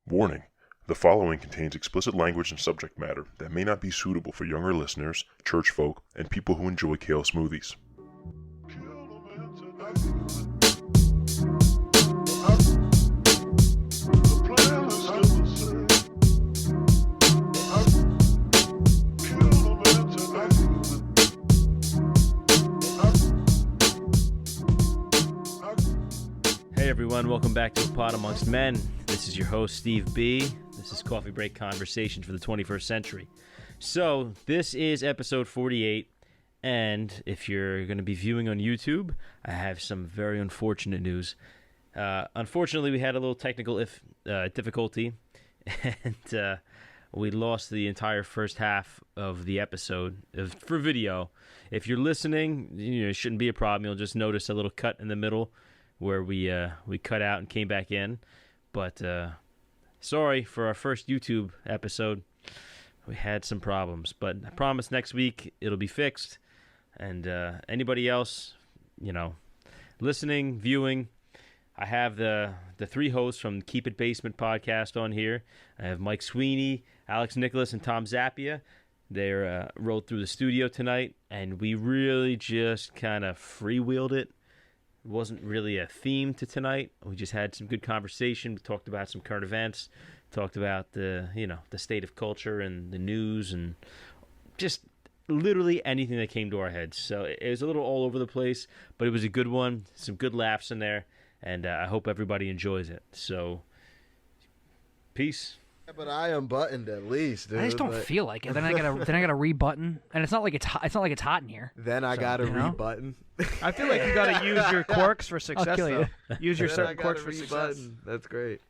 Warning: the following contains explicit language and subject matter that may not be suitable for younger listeners, church folk, and people who enjoy kale smoothies. Hey everyone, welcome back to APodAmongstMen. This is your host, Steve B. This is Coffee Break Conversations for the 21st Century. So, this is episode 48, and if you're going to be viewing on YouTube, I have some very unfortunate news. Unfortunately, we had a little technical difficulty, and we lost the entire first half of the episode for video. If you're listening, it shouldn't be a problem. You'll just notice a little cut in the middle where we cut out and came back in. But sorry for our first YouTube episode. We had some problems. But I promise next week it'll be fixed. And anybody else, listening, viewing, I have the three hosts from Keep It Basement podcast on here. I have Mike Sweeney, Alex Nicholas, and Tom Zappia. They rode through the studio tonight, and we really just kind of freewheeled it. It wasn't really a theme to tonight. We just had some good conversation. We talked about some current events, talked about the state of culture and the news, and just literally anything that came to our heads. So it was a little all over the place, but it was a good one. Some good laughs in there, and I hope everybody enjoys it. So, peace. Yeah, but I unbuttoned at least, dude. I just don't feel like it. Then I gotta rebutton, and it's not like it's hot in here. Then I gotta rebutton. I feel like you gotta use your quirks for success, kill you. though. Use your Then certain I quirks gotta for success. rebutton. That's great.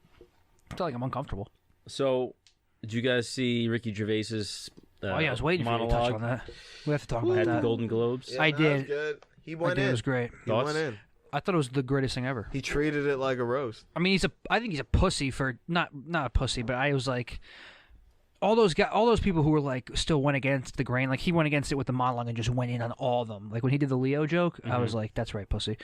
I feel like I'm uncomfortable. So, did you guys see Ricky Gervais's I was waiting monologue for you to touch on that. We have to talk about at the that. Golden Globes? Yeah, I that did. was good. He I went did. in. It was great. He Thoughts? went in. I thought it was the greatest thing ever. He treated it like a roast. I mean, I think he's a pussy for not a pussy, but I was like, all those people who were like still went against the grain. Like he went against it with the monologue and just went in on all of them. Like when he did the Leo joke, I was like, that's right, pussy.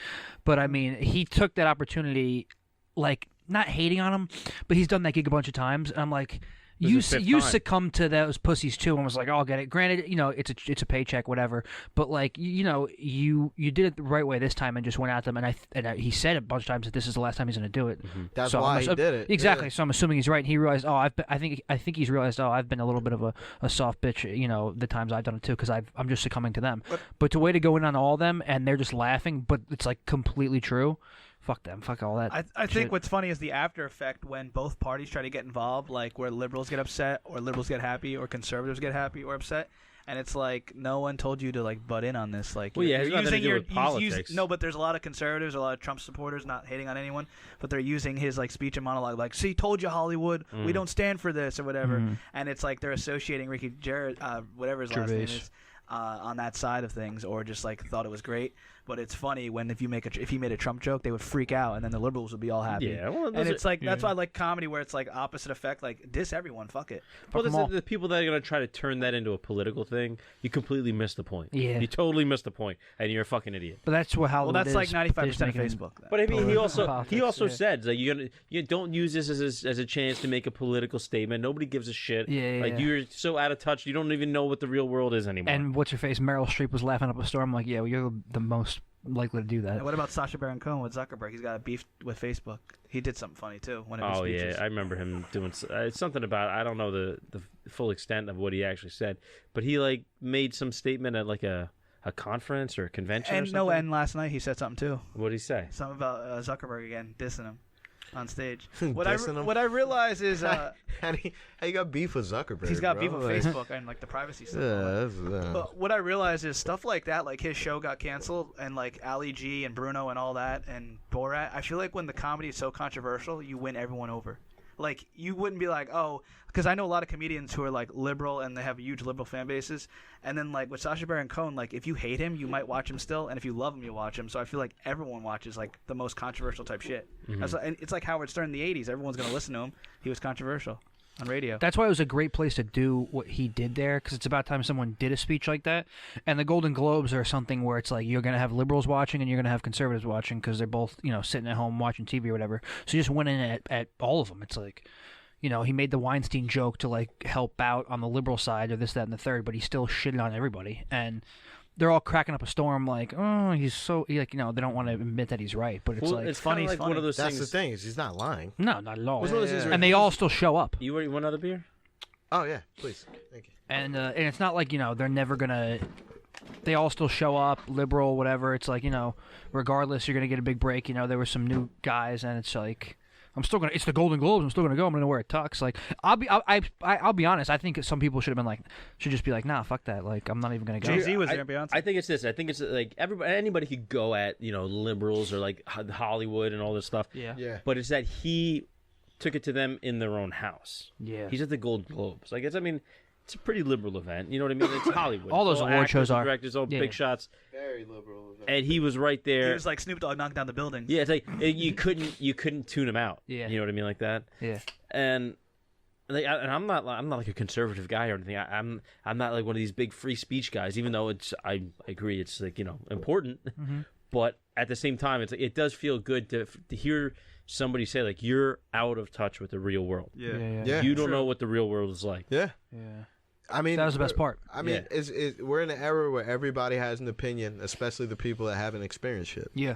But I mean, he took that opportunity, like not hating on him, but he's done that gig a bunch of times, and I'm like. You succumbed to those pussies too, and was like, "Oh, I'll get it." Granted, it's a paycheck, whatever. But like, you did it the right way this time, and just went at them. And he said a bunch of times that this is the last time he's going to do it. Mm-hmm. That's why he did it. Exactly. Yeah. So I'm assuming he's right. And he realized, I think he's realized, I've been a little bit of a soft bitch. The times I've done it too, because I'm just succumbing to them. But to way to go in on all of them, and they're just laughing, but it's like completely true. Fuck them. Fuck all that. I think what's funny is the after effect when both parties try to get involved, like where liberals get upset or liberals get happy or conservatives get happy or upset. And it's like no one told you to like butt in on this. Like, well, yeah, you're it's nothing to using do your with politics. no, but there's a lot of conservatives, a lot of Trump supporters, not hating on anyone, but they're using his like speech and monologue, like, "See, told you, Hollywood, we don't stand for this" or whatever. And it's like they're associating Ricky whatever his last name is. On that side of things, or just like thought it was great. But it's funny when if he made a Trump joke, they would freak out, and then the liberals would be all happy. Yeah, well, and it's like that's why I like comedy, where it's like opposite effect, like diss everyone, fuck it. Well, the people that are going to try to turn that into a political thing, you completely missed the point. Yeah. You totally missed the point, and you're a fucking idiot. But that's how. Well, that's like 95% of making Facebook. But I mean, he also politics, said that you don't use this as a chance to make a political statement. Nobody gives a shit. Yeah. You're so out of touch, you don't even know what the real world is anymore. And what's her face? Meryl Streep was laughing up a storm. Like, yeah, well, you're the most likely to do that. And what about Sacha Baron Cohen with Zuckerberg? He's got a beef with Facebook. He did something funny too. One of his speeches. Yeah, I remember him doing something about. I don't know the full extent of what he actually said, but he like made some statement at like a conference or a convention. And or something. and last night he said something too. What did he say? Something about Zuckerberg again, dissing him on stage. Dissing him? What I realize is How you got beef with Zuckerberg? he's got bro? beef with Facebook and like the privacy stuff. Yeah, But what I realize is stuff like that, like his show got canceled, and like Ali G and Bruno and all that, and Borat. I feel like when the comedy is so controversial, you win everyone over. Like you wouldn't be like, oh, because I know a lot of comedians who are like liberal and they have huge liberal fan bases, and then like with Sacha Baron Cohen, like if you hate him, you might watch him still, and if you love him, you watch him. So I feel like everyone watches like the most controversial type shit. And it's like Howard Stern in the '80s. Everyone's gonna listen to him. He was controversial on radio. That's why it was a great place to do what he did there, because it's about time someone did a speech like that. And the Golden Globes are something where it's like you're going to have liberals watching and you're going to have conservatives watching, because they're both, sitting at home watching TV or whatever. So you just went in at all of them. It's like, you know, he made the Weinstein joke to like help out on the liberal side or this, that, and the third, but he still shitted on everybody, and they're all cracking up a storm like, oh, he's so like, you know, they don't want to admit that he's right, but it's Well, like it's funny, funny. it's Like one funny. of those That's things. the thing is he's not lying. no, not at all. It's one of those things where And they all still show up, You want another beer? Oh yeah, please. Thank you. and it's not like, you know, they're never gonna. They all still show up, liberal, whatever. It's like, you know, regardless, you're gonna get a big break. You know, there were some new guys, and it's like, I'm still gonna. It's the Golden Globes. I'm still gonna go. I'm gonna wear a tux. Like, I'll be honest. I think some people should have been like, should just be like, nah, fuck that. Like, I'm not even gonna go. Jay-Z was there, Beyonce. I think it's this. I think it's like anybody could go at, you know, liberals or like Hollywood and all this stuff. Yeah. Yeah. But it's that he took it to them in their own house. Yeah. He's at the Golden Globes. Like, it's a pretty liberal event. You know what I mean? It's Hollywood. All It's those award actors shows and are. directors, all Yeah. big shots. Very liberal. And he was right there. He was like Snoop Dogg knocking down the building. Yeah, it's like you couldn't tune him out. Yeah. You know what I mean, like that. Yeah. And like, I'm not like a conservative guy or anything. I'm not like one of these big free speech guys. Even though I agree it's like, you know, important, but at the same time, it's like, it does feel good to hear somebody say like, you're out of touch with the real world. Yeah. Yeah. You don't know what the real world is like. Yeah. Yeah. I mean, That was the best part. I mean, we're in an era where everybody has an opinion, especially the people that haven't experienced shit. Yeah.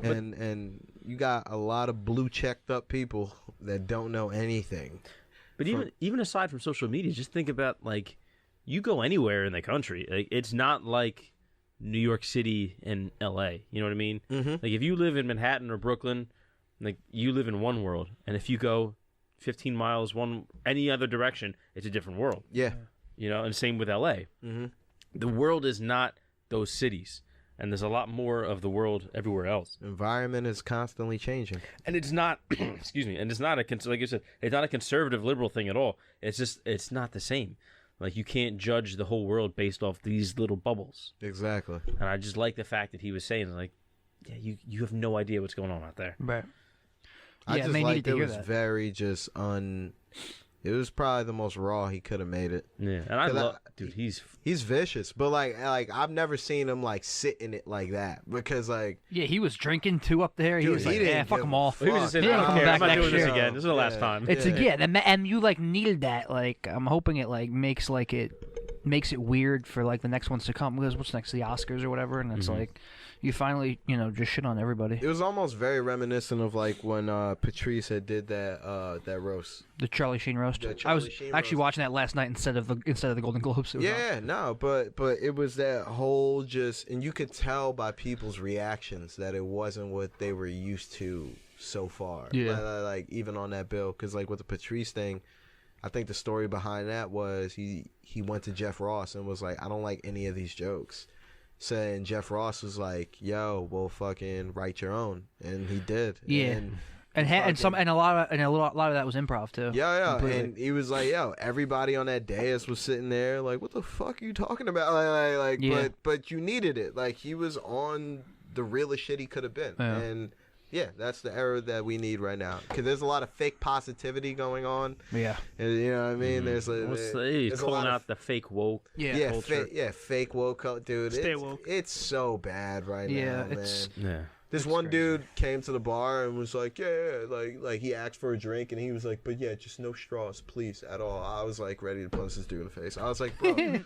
And you got a lot of blue checked up people that don't know anything. But even aside from social media, just think about like, you go anywhere in the country, like, it's not like New York City and L.A. You know what I mean? Mm-hmm. Like if you live in Manhattan or Brooklyn, like you live in one world, and if you go 15 miles any other direction, it's a different world. Yeah. You know, and same with L.A. Mm-hmm. The world is not those cities, and there's a lot more of the world everywhere else. Environment is constantly changing. And it's not, excuse me, and it's not like you said, it's not a conservative liberal thing at all. It's just, it's not the same. Like, you can't judge the whole world based off these little bubbles. Exactly. And I just like the fact that he was saying, like, yeah, you have no idea what's going on out there. Right. I Yeah, just they liked needed to it hear was that. very just it was probably the most raw he could have made it. Yeah, and I 'Cause love, dude, he's vicious, but like I've never seen him like sit in it like that because like Yeah, he was drinking too up there. He Dude, was he like, didn't yeah, fuck give them a all. fuck. he was just saying, He I ain't don't coming care. back I'm not next doing this year. again. This is the last Yeah. time. It's Yeah. and you like needed that. Like, I'm hoping it like makes it weird for like the next ones to come, because what's next, the Oscars or whatever, and it's like you finally, you know, just shit on everybody. it was almost very reminiscent of like when Patrice had did that roast. The Charlie Sheen roast. The I Charlie was Sheen actually roast. watching that last night instead of the Golden Globes. It was on. Yeah, no, but it was that whole just, and you could tell by people's reactions that it wasn't what they were used to so far. Yeah. Like even on that bill, because like with the Patrice thing, I think the story behind that was he went to Jeff Ross and was like, I don't like any of these jokes. Saying Jeff Ross was like, yo, well, fucking write your own, and he did. Yeah. And a lot of that was improv too. Yeah, Completely. and he was like, "Yo, everybody on that dais was sitting there like, what the fuck are you talking about?" Like, Yeah. but you needed it. Like, he was on the realest shit he could have been, Yeah. and yeah, that's the era that we need right now. Because there's a lot of fake positivity going on. Yeah. And, you know what I mean? There's He's there's a calling lot out of the fake woke. Yeah. culture. fake woke, dude. Stay it's, woke. It's so bad right Yeah, now, man. it's- Yeah. This one dude came to the bar and was like, yeah, like he asked for a drink and he was like, but yeah, just no straws, please, at all. I was like ready to punch this dude in the face. I was like, bro,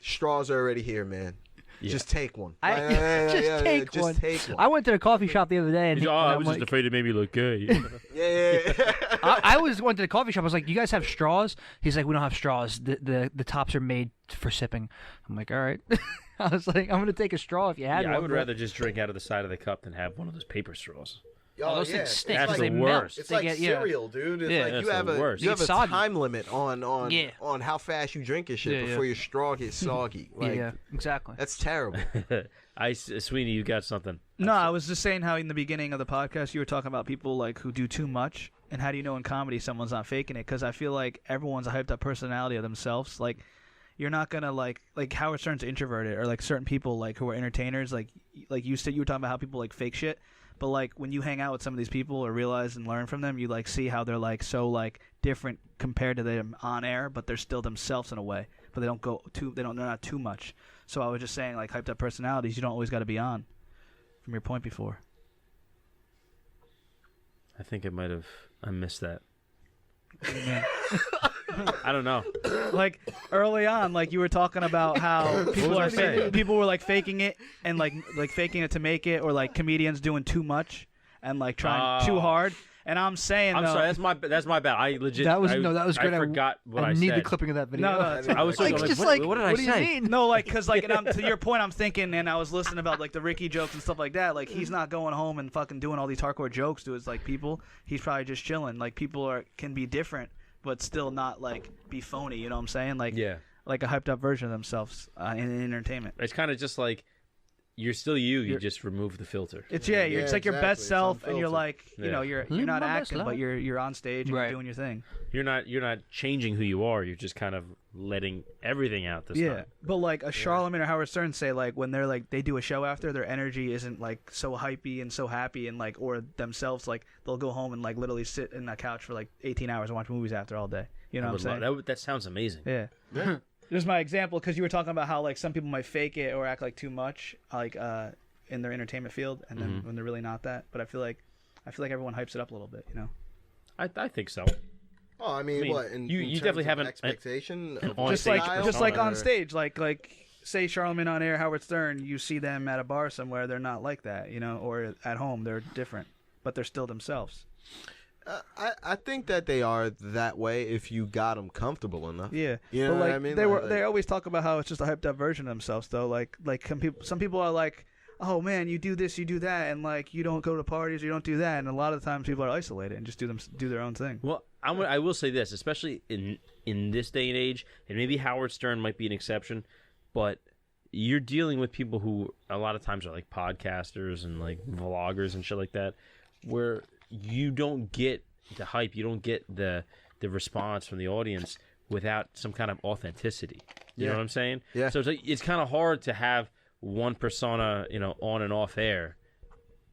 straws are already here, man. Yeah. Just take one. Just take one. one. I went to the coffee shop the other day and, He's, I was just afraid it made me look gay. yeah. I went to the coffee shop. I was like, "You guys have straws?" He's like, "We don't have straws. The tops are made for sipping." I'm like, "All right." I was like, "I'm gonna take a straw if you had Yeah, one." I would bro." rather just drink out of the side of the cup than have one of those paper straws. Oh, those things stink. That's because the they melt. worst. It's They like get, cereal, dude. It's Yeah. like That's you have the worst. you have It's a soggy. time limit on Yeah. on how fast you drink your shit Yeah, before your straw gets soggy. Like, yeah, exactly. that's terrible. Sweeney, you got something. No, I was just saying how in the beginning of the podcast you were talking about people like who do too much, and how do you know in comedy someone's not faking it? Because I feel like everyone's a hyped up personality of themselves. Like, you're not gonna like Howard Stern's introverted, or like certain people like who are entertainers. Like you said, you were talking about how people like fake shit. But like when you hang out with some of these people or realize and learn from them, you like see how they're like so like different compared to them on air, but they're still themselves in a way. But they don't go too. They're not too much. So I was just saying, like, hyped up personalities, you don't always got to be on. From your point before. I think I missed that. I don't know. Like early on, like you were talking about how people were like faking it and like faking it to make it, or like comedians doing too much and like trying too hard. And I'm saying, I'm sorry, that's my bad. I legit That was I great. forgot what I need said. the clipping of that video. No, it's fine. I was like, like, just what, like, what did I do you say? mean? No, like, cause like, and to your point, I'm thinking, and I was listening about like the Ricky jokes and stuff like that. Like, he's not going home and fucking doing all these hardcore jokes to his like people. He's probably just chilling. Like, people can be different, but still not like be phony. You know what I'm saying? Like, Yeah. like a hyped up version of themselves in entertainment. It's kind of just like you're still you just remove the filter. It's it's like your best exactly. self, It's and you're unfiltered. like, you know, you're Live not my best acting, but life. you're on stage and Right. you're doing your thing. You're not changing who you are. You're just kind of letting everything out this time. But like a Charlemagne or Howard Stern say, like when they're like they do a show after, their energy isn't like so hypey and so happy, and like or themselves, like they'll go home and like literally sit in a couch for like 18 hours and watch movies after all day. You know what I'm saying? That sounds amazing. Yeah. Just my example, because you were talking about how like some people might fake it or act like too much, like in their entertainment field, and then when they're really not that. But I feel like everyone hypes it up a little bit, you know. I think so. Oh, I mean, what? you in definitely terms have of an expectation. of on Just stage like persona, on or- stage, like say Charlemagne on air, Howard Stern, you see them at a bar somewhere, they're not like that, you know, or at home they're different, but they're still themselves. I think that they are that way if you got them comfortable enough. Yeah, You know but what like I mean? they always talk about how it's just a hyped up version of themselves, though. Like some people are like, oh man, you do this, you do that, and like you don't go to parties, you don't do that, and a lot of the times people are isolated and just do their own thing. Well, I will say this, especially in this day and age, and maybe Howard Stern might be an exception, but you're dealing with people who a lot of times are like podcasters and like vloggers and shit like that, where you don't get the hype, you don't get the response from the audience without some kind of authenticity. You know what I'm saying? Yeah. So it's kind of hard to have one persona, you know, on and off air.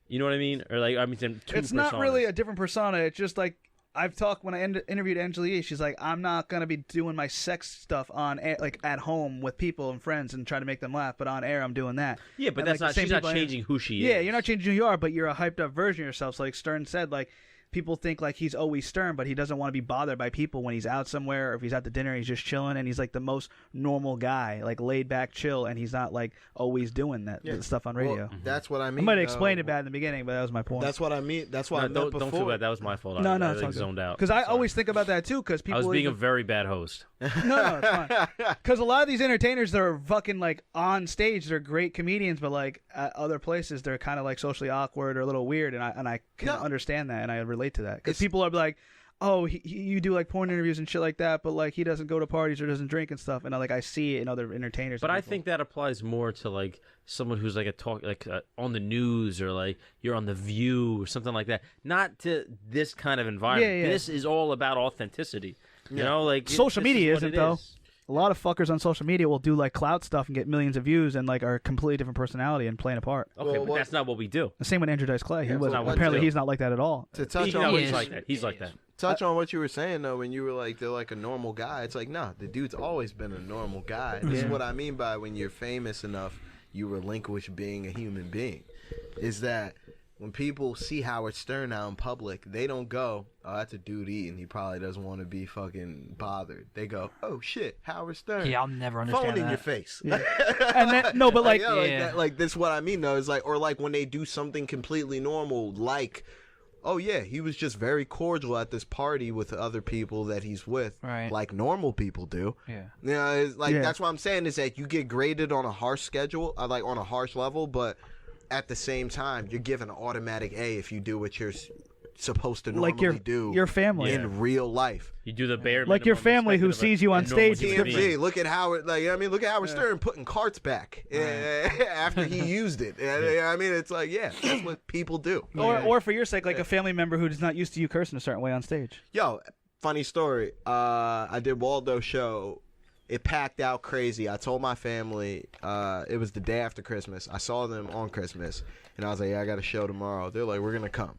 You know what I mean? Or like, I mean, two It's not really personas. a different persona. It's just like I've talked when I interviewed Angela. She's like, I'm not gonna be doing my sex stuff on air, like at home with people and friends and try to make them laugh. But on air, I'm doing that. Yeah, but And, that's like, not. the same She's not people changing who she is. Yeah, you're not changing who you are, but you're a hyped up version of yourself. So like Stern said, like people think like he's always Stern, but he doesn't want to be bothered by people when he's out somewhere or if he's at the dinner. He's just chilling, and he's like the most normal guy, like laid back, chill, and he's not like always doing that stuff on radio. Well, that's what I mean. I might have though. explained it bad in the beginning, but that was my point. That's what I mean. That's what I No, meant don't before. feel bad. That was my fault. No, I it's like all good. zoned out. Because I Sorry. always think about that too. Because people I was being a even- very bad host. no, it's fine. Because a lot of these entertainers, they're fucking like on stage, they're great comedians, but like at other places, they're kind of like socially awkward or a little weird, and I can No. understand that, and I relate to that. Because It's- people are like, oh, you do like porn interviews and shit like that, but like he doesn't go to parties or doesn't drink and stuff, and I see it in other entertainers. But and I people. think that applies more to like someone who's like on the news or like you're on the View or something like that. Not to this kind of environment. Yeah, yeah. This is all about authenticity. You know, like Social this media is what isn't it though. is. A lot of fuckers on social media will do like clout stuff and get millions of views and like are a completely different personality and playing a part. Okay, Well, but what- that's not what we do. The same with Andrew Dice Clay. He was not what apparently we do. he's not like that at all. To touch No, on he's is. like that. He's like that. touch on what you were saying though, when you were like they're like a normal guy. It's like nah, the dude's always been a normal guy. This is Yeah. what I mean by when you're famous enough, you relinquish being a human being. Is that when people see Howard Stern out in public, they don't go, oh, that's a dude eating. He probably doesn't want to be fucking bothered. They go, oh shit, Howard Stern. Yeah, I'll never understand Phone in that. your face. And then no, but like yeah, like Yeah. that, like this. What I mean though is like, or like when they do something completely normal, like, oh yeah, he was just very cordial at this party with other people that he's with, Right. like normal people do. Yeah. You know, it's like Yeah. that's what I'm saying is that you get graded on a harsh schedule, like on a harsh level, but at the same time, you're given an automatic A if you do what you're supposed to normally like do your family. in real life. You do the bare Like your minimum family who expected of sees you a on normal stage, human it's being. TMZ, look at Howard. Like I mean, look at Howard Stern putting carts back after he used it. I mean, it's like that's what people do. Or for your sake, like a family member who's not used to you cursing a certain way on stage. Yo, funny story. I did Waldo's show. It packed out crazy. I told my family it was the day after Christmas. I saw them on Christmas, and I was like, yeah, I got a show tomorrow. They're like, we're going to come.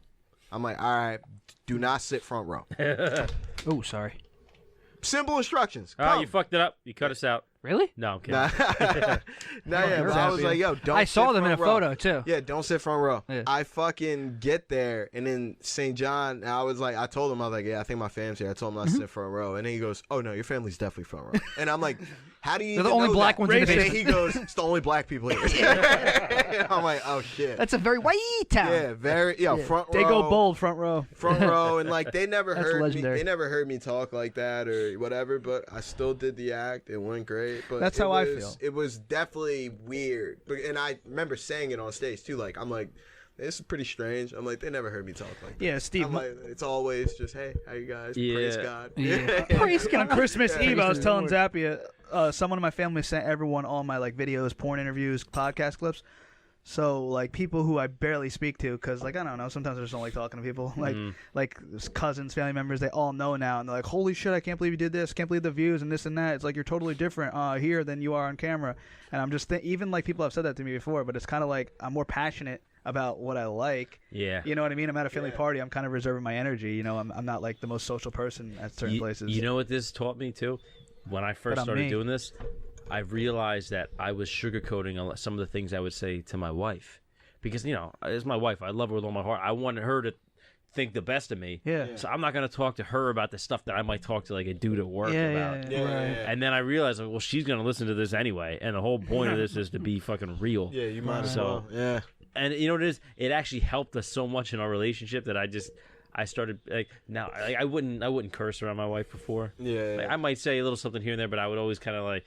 I'm like, all right, do not sit front row. Oh, sorry. Simple instructions. All right, Come. you fucked it up. You cut us out. Really? No, I'm kidding. Yeah, but I was like, yo, don't I saw sit them in a front row. photo too. Yeah, don't sit front row. Yeah. I fucking get there, and then St. John, and I was like, I told him, I was like, yeah, I think my family's here. I told him not to sit front row, and then he goes, oh no, your family's definitely front row. And I'm like, how do you? They're the even only know black that? ones in the And basement. he goes, it's the only black people here. And I'm like, oh shit. That's a very white town. Yeah, very front row. They go bold front row. Front row, and like they never That's heard legendary. me. They never heard me talk like that or whatever. But I still did the act. It went great. But That's it how I was- feel. It was definitely weird. And I remember saying it on stage too. Like I'm like, this is pretty strange. I'm like, they never heard me talk like that. Yeah, Steve. I'm like, it's always just, hey, how you guys? Yeah. Praise God. Yeah. Praise God. On Christmas Yeah. Eve, I was telling Zappia, someone in my family sent everyone all my like videos, porn interviews, podcast clips. So like people who I barely speak to, because like I don't know, sometimes I just don't like talking to people. Like cousins, family members, they all know now, and they're like, "Holy shit, I can't believe you did this! Can't believe the views and this and that." It's like you're totally different here than you are on camera. And I'm just even like people have said that to me before, but it's kind of like I'm more passionate about what I like. Yeah. You know what I mean? I'm at a family party. I'm kind of reserving my energy. You know, I'm not like the most social person at certain places. You know what this taught me too? When I first I'm started me. doing this, I realized that I was sugarcoating some of the things I would say to my wife. Because, you know, it's my wife. I love her with all my heart. I wanted her to think the best of me. Yeah. So I'm not going to talk to her about the stuff that I might talk to, like, a dude at work about. Yeah. And then I realized, well, she's going to listen to this anyway. And the whole point of this is to be fucking real. Yeah, you might as So- well. Yeah. And you know what it is? It actually helped us so much in our relationship that I started like now I wouldn't curse around my wife before. Yeah. Like, I might say a little something here and there, but I would always kind of like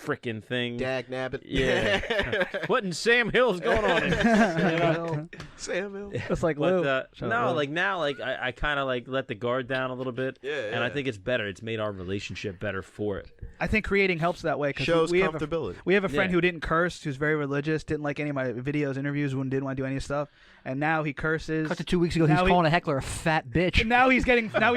frickin' thing. Dag nabbit. Yeah. What in Sam Hill's going on? Sam Hill. It's like Lou. But Shout no, out Lou. like now, like I kind of like let the guard down a little bit. Yeah, And I yeah. think it's better. It's made our relationship better for it. I think creating helps that way because Shows we have comfortability. we have a friend Yeah. who didn't curse, who's very religious, didn't like any of my videos, interviews, didn't want to do any stuff, and now he curses. Cut to 2 weeks ago, he's Now he- calling a heckler a fat bitch. And now he's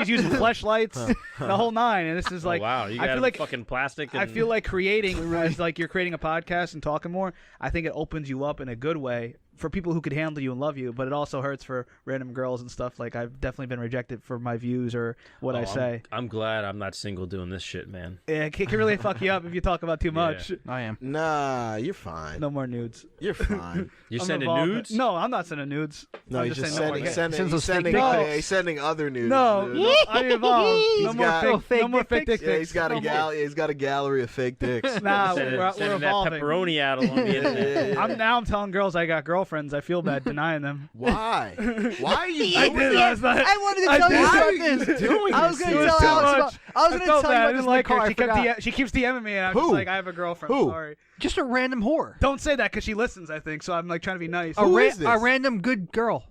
using fleshlights, the whole nine, and this is like oh, wow, you I got feel like fucking plastic. And... I feel like creating as like you're creating a podcast and talking more. I think it opens you up in a good way for people who could handle you and love you, but it also hurts for random girls and stuff. Like I've definitely been rejected for my views or what I say. I'm glad I'm not single doing this shit, man. Yeah, it can really fuck you up if you talk about too much. I am. Nah, you're fine. No more nudes. You're fine. You're I'm sending involved. nudes? No, I'm not sending nudes. No, I'm he's just saying no more sending, nudes. sending, Sends he's those fake sending, dick yeah, pics. he's sending other news. No, dude. I'm involved. No more got- fake, no more fake dick pics. Yeah, he's got a he's got a gallery of fake dicks. Nah, Sending we're that evolving. pepperoni out along the internet. I'm telling girls I got girlfriends. I feel bad denying them. Why? Why are you I doing did that? last night. I wanted to I tell did. you Why are about you this. doing I was this? going to It was tell too Alex much. about. I was going to felt tell you bad. I about this didn't in the like car. her. I forgot. She keeps DMing me, and I'm Who? just like, I have a girlfriend. Who? Sorry. Just a random whore. Don't say that because she listens. I think so. I'm like trying to be nice. Who is this? A random good girl.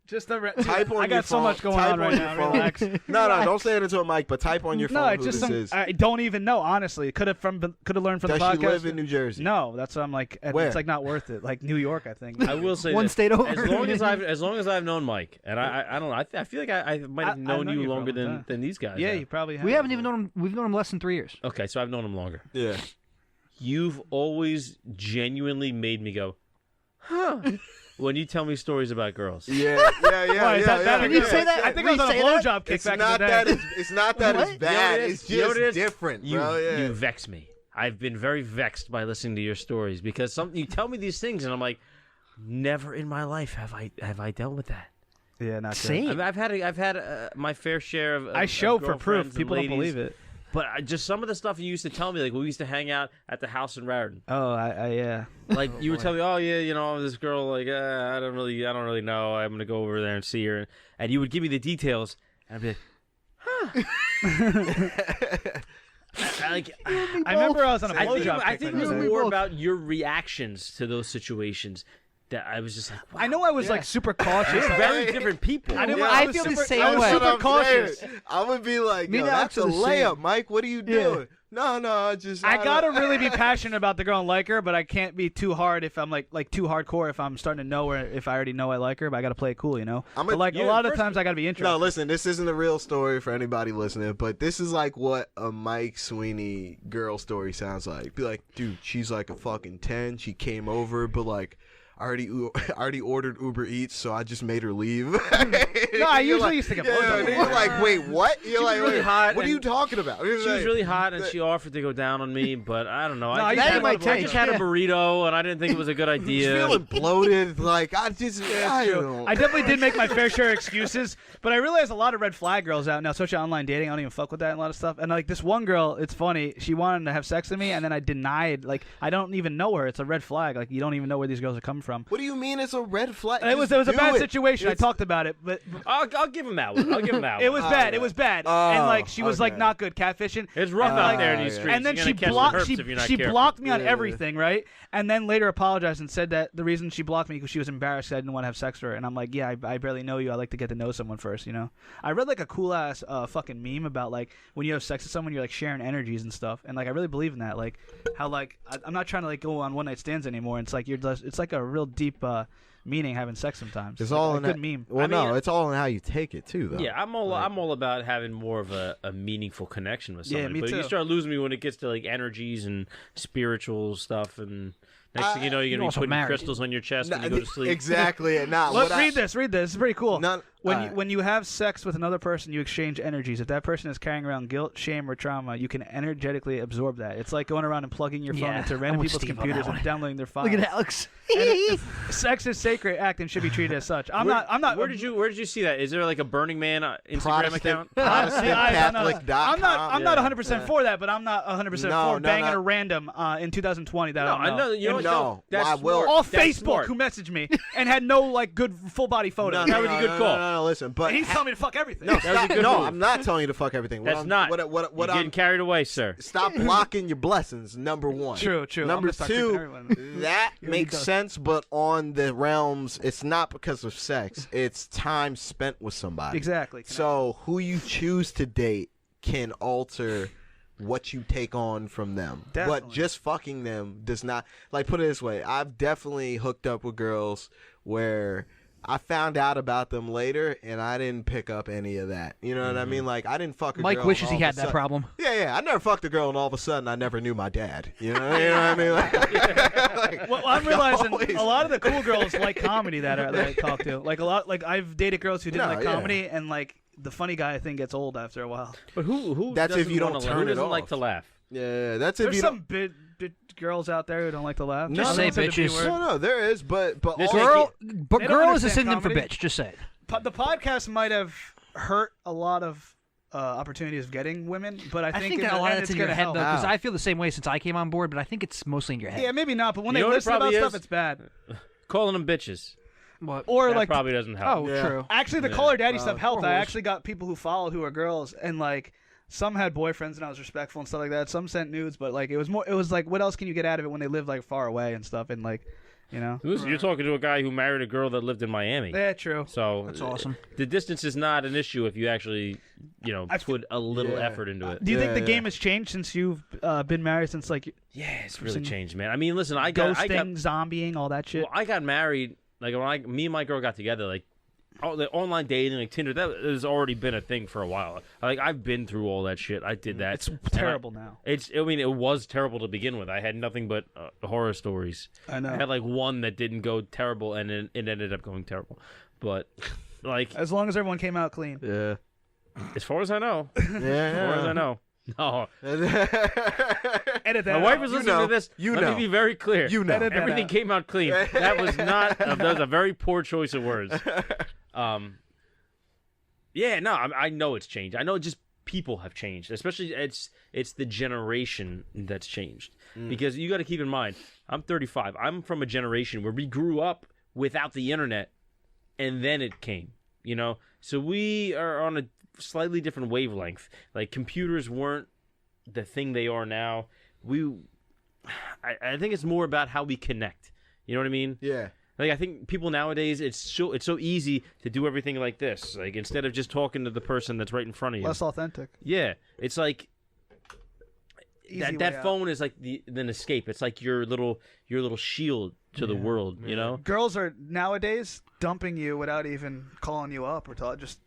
Just a Type on I your got so phone. much going Type on right your now. phone. Relax. No, don't say it into a mic, but type on your phone No, it's who just this some. is. I don't even know. Honestly, could have learned from Does the podcast. she live in New Jersey? No, that's what I'm like. Where? It's like not worth it. Like New York, I think. I will say One this. state over. As long as I've known Mike, and I don't know, I feel like I might have I've known known you you for a longer long time. than these guys. Yeah, have. you probably have. We haven't even known him. We've known him less than 3 years. Okay, so I've known him longer. Yeah. You've always genuinely made me go, huh, when you tell me stories about girls. Yeah. Why, is that bad? Can you say that? I think I was Can on a you say that? blowjob kick It's back not in the that day. it's not that it's What? bad. You know what it It's is? You know what just it is? different, You, bro. Yeah. you vex me. I've been very vexed by listening to your stories because you tell me these things and I'm like, never in my life have I dealt with that. Yeah, not good. Same. I've had my fair share of I show of for girlfriends proof. and People don't ladies, believe it. But just some of the stuff you used to tell me, like we used to hang out at the house in Raritan. Oh, I yeah. Like you would tell me, oh yeah, you know this girl, like I don't really know. I'm gonna go over there and see her, and you would give me the details, and I'd be like, I remember I was on a blowjob I kick think back it was in the day. more about your reactions to those situations that I was just like, wow. I know I was like super cautious. You're very different people. I didn't. Yeah, I I was feel the super, same I was way. super That's what I'm cautious. saying. I would be like, Me yo, and that's Alex a are the same. layup, Mike. What are you doing? No, just I gotta really be passionate about the girl and like her, but I can't be too hard if I'm like too hardcore if I'm starting to know her. If I already know I like her, but I gotta play it cool, you know. But like a lot of times, I gotta be interested. No, listen, this isn't a real story for anybody listening, but this is like what a Mike Sweeney girl story sounds like. Be like, dude, she's like a fucking 10. She came over, but like, I already ordered Uber Eats, so I just made her leave. No, I usually used to get blowjobs. You're like, wait, what? You're like, really wait, hot what are you talking about? She was really hot, and she offered to go down on me, but I don't know. No, I you just, had had, my I just had a burrito, and I didn't think it was a good idea. feeling bloated. Like, I just, I don't know. I definitely did make my fair share of excuses, but I realized a lot of red flag girls out now, especially online dating. I don't even fuck with that and a lot of stuff. And like this one girl, it's funny. She wanted to have sex with me, and then I denied. Like I don't even know her. It's a red flag. Like you don't even know where these girls are coming from. What do you mean it's a red flag? It was a bad situation. I talked about it, but I'll give him that one. I'll give him that one. it was bad. It was bad, and like she was like okay. not good catfishing. It's rough out there in these yeah. streets. And then You're she gonna catch blocked. the herps if you're not She careful. blocked me on Yeah. everything, right? And then later apologized and said that the reason she blocked me because she was embarrassed. I didn't want to have sex with her. And I'm like, yeah, I barely know you. I like to get to know someone first, you know. I read like a cool ass fucking meme about like when you have sex with someone, you're like sharing energies and stuff. And like I really believe in that. Like how like I'm not trying to like go on one night stands anymore. It's like it's like a real deep meaning having sex sometimes. It's like, all a in good that, meme. Well, I mean, no, it's all in how you take it too, though. Yeah, I'm all about having more of a meaningful connection with Yeah, somebody. me but too. you start losing me when it gets to like energies and spiritual stuff, and next thing you know, you're you're gonna be also putting married. crystals on your chest when you go to sleep. Exactly. Nah, Look, what read this. This is pretty cool. None- When you have sex with another person, you exchange energies. If that person is carrying around guilt, shame, or trauma, you can energetically absorb that. It's like going around and plugging your phone Yeah, into I'm random with people's Steve on computers that and one. downloading their files. Look at Alex. Sex is sacred act and should be treated as such. I'm not. Where did you see that? Is there like a Burning Man Instagram account? Honestly, I'm ProtestantCatholic.com. not 100% for that, but I'm not 100% No, for no, banging no. a random in 2020. That No, I don't know. you know what? No, That's I will- smart. Off That's Facebook, smart. who messaged me and had no like good full body photos. That was a good call. No, listen, but And he's telling me to fuck everything. no, was a stop, good no, move. I'm not telling you to fuck everything. That's not. What You're getting I'm carried away, sir. stop blocking your blessings. Number one. True. Number I'm gonna start creeping two, everyone. that Here we makes go. sense, but on the realms, it's not because of sex. It's time spent with somebody. Exactly. So who you choose to date can alter what you take on from them. Definitely. But just fucking them does not. Like, put it this way, I've definitely hooked up with girls where I found out about them later and I didn't pick up any of that. You know what I mean? Like, I didn't fuck a girl. Mike wishes and he all had of a that sudden- problem. Yeah. I never fucked a girl and all of a sudden I never knew my dad. You know what I mean? Like, Well, I'm realizing always- a lot of the cool girls like comedy that I talk to. Like a lot, like I've dated girls who didn't No, like yeah. comedy, and like the funny guy thing gets old after a while. But who? That's if doesn't you don't wanna turn who it doesn't like off. to laugh? Yeah, that's if There's you some bit girls out there who don't like to laugh. No, Just say I don't know if it's a bitches. B word. No, there is, but This all- Girl, They but don't girl is a understand synonym for comedy. bitch. Just say it. The podcast might have hurt a lot of opportunities of getting women, but I I think think in that a the lot end of that's it's in your gonna head help. though, because Wow. I feel the same way since I came on board. But I think it's mostly in your head. Yeah, maybe not, but when You they know what it listen about probably stuff, is? it's bad. Calling them bitches. What? Or That like probably doesn't help. Oh, Yeah. true. actually, the Yeah. Call Her Daddy stuff helped. I hoes. actually got people who followed who are girls, and like some had boyfriends, and I was respectful and stuff like that. Some sent nudes, but like it was like, what else can you get out of it when they live like far away and stuff, and like, you know. You're talking to a guy who married a girl that lived in Miami. Yeah, true. So That's awesome. The distance is not an issue if you actually, I put a little Yeah. effort into it. Do you think the Yeah. game has changed since you've been married since like Yeah, it's really Some changed, man. I mean, listen, I ghosting, got zombieing, all that shit? well, I got married like when me and my girl got together. Like, the online dating, like Tinder, that has already been a thing for a while. Like, I've been through all that shit. I did that. It's And terrible now. I mean, it was terrible to begin with. I had nothing but horror stories. I know. I had like one that didn't go terrible, and it ended up going terrible. But like, As long as everyone came out clean. Yeah. as far as I know, as far as I know, no. Edit that. My wife out. was You listening know. to this. You Let know. me be very clear. You know. Edit that Everything out. came out clean. That was a very poor choice of words. Yeah, no, I know it's changed. I know just people have changed. Especially it's the generation that's changed. Because you got to keep in mind, I'm 35. I'm from a generation where we grew up without the internet, and then it came. You know, so we are on a slightly different wavelength. Like, computers weren't the thing they are now. I think it's more about how we connect. You know what I mean? Yeah. Like, I think people nowadays, it's so easy to do everything like this. Like, instead of just talking to the person that's right in front of you. Less authentic. Yeah, it's like Easy way that out. phone is like an escape. It's like your little shield to the world. You know? Girls are nowadays dumping you without even calling you up or talk. Just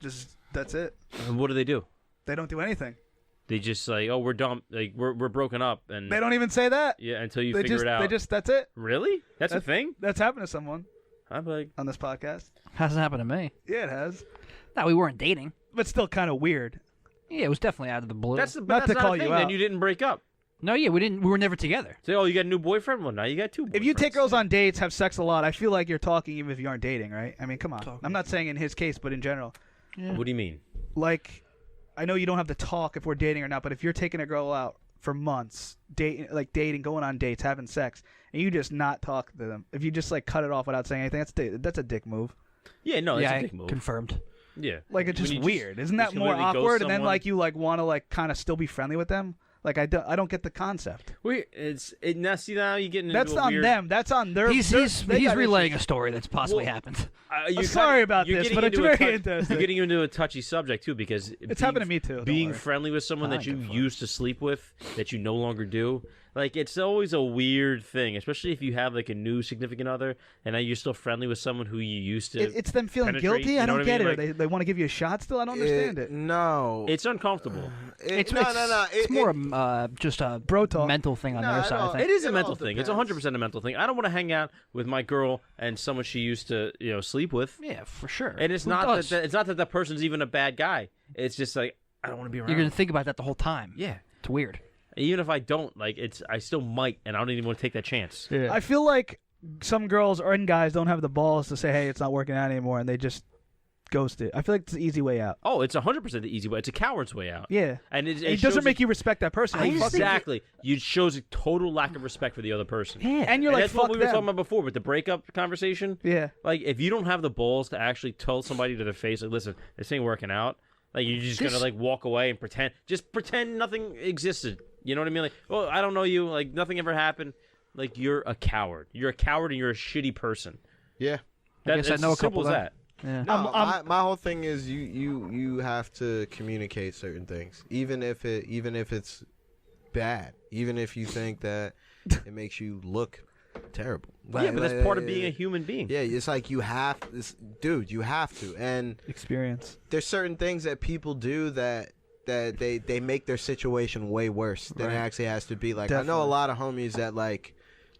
that's it. And what do? They don't do anything. They just like, oh, we're done. Like we're broken up, and They don't even say that. yeah, until you They figure just, it out. that's it. Really? That's a thing? That's happened to someone I'm like, on this podcast. Hasn't happened to me. Yeah, it has. No, we weren't dating. But still kind of weird. Yeah, it was definitely out of the blue. that's Not that's to not call a you thing. Then out. you didn't break up. No, yeah, we didn't. We were never together. Say, oh, you got a new boyfriend? Well, now you got two boyfriends. If you take girls on dates, have sex a lot, I feel like you're talking even if you aren't dating, right? I mean, come on. Talking. I'm not saying in his case, but in general. Yeah. What do you mean? Like, I know you don't have to talk if we're dating or not, but if you're taking a girl out for months, dating, going on dates, having sex, and you just not talk to them, if you just like cut it off without saying anything, that's a dick move. Yeah, no, that's yeah, a dick move. confirmed. Yeah. Like it's When just you weird. Isn't you that can more literally ghost awkward? And then someone. like you like want to like kind of still be friendly with them. Like I don't get the concept. Wait, now see now you're getting into That's a on weird, them. That's on their. He's they got relaying a issues. story that's possibly Well, happened. You're sorry about you're this, getting but it's into a very tou- interesting. You're getting into a touchy subject too, because It's happened to me too. Don't Being worry. friendly with someone I that don't you give a fuck. used to sleep with that you no longer do, like it's always a weird thing, especially if you have like a new significant other and now you're still friendly with someone who you used to. It's them feeling penetrate, guilty. you I know don't what I get mean? it. Like- they want to give you a shot still. I don't understand it. No. It's uncomfortable. It's no. It's more just a Bro talk. mental thing on No, their I side. I don't- think. It is a It mental all thing. It's depends. 100% a mental thing. I don't want to hang out with my girl and someone she used to, sleep with. Yeah, for sure. And it's Who not does? that it's not that that person's even a bad guy. It's just like I don't want to be around. You're gonna him. think about that the whole time. Yeah. It's weird. Even if I don't, like I still might, and I don't even want to take that chance. I feel like some girls or and guys don't have the balls to say, "Hey, it's not working out anymore," and they just ghost it. I feel like it's the easy way out. Oh, it's 100% the easy way. It's a coward's way out. Yeah, And it shows doesn't make you respect that person. I Like, fuck it. exactly. You shows a total lack of respect for the other person. Yeah. And you're And like, that's what fuck we were talking them. about before with the breakup conversation. Yeah. Like, if you don't have the balls to actually tell somebody to their face, like, listen, this ain't working out. Like, you're just gonna like walk away and pretend nothing existed. You know what I mean? Like, oh, I don't know you. Like, nothing ever happened. Like, you're a coward. You're a coward, and you're a shitty person. Yeah. That, guess I it's know a as simple couple as that- that. Yeah. No, my whole thing is you have to communicate certain things, even if it's bad, even if you think that it makes you look terrible. Yeah, but that's part of being a human being. Yeah, it's like you have you have to. And Experience. there's certain things that people do that they make their situation way worse than it actually has to be. Like I know a Definitely. lot of homies that like,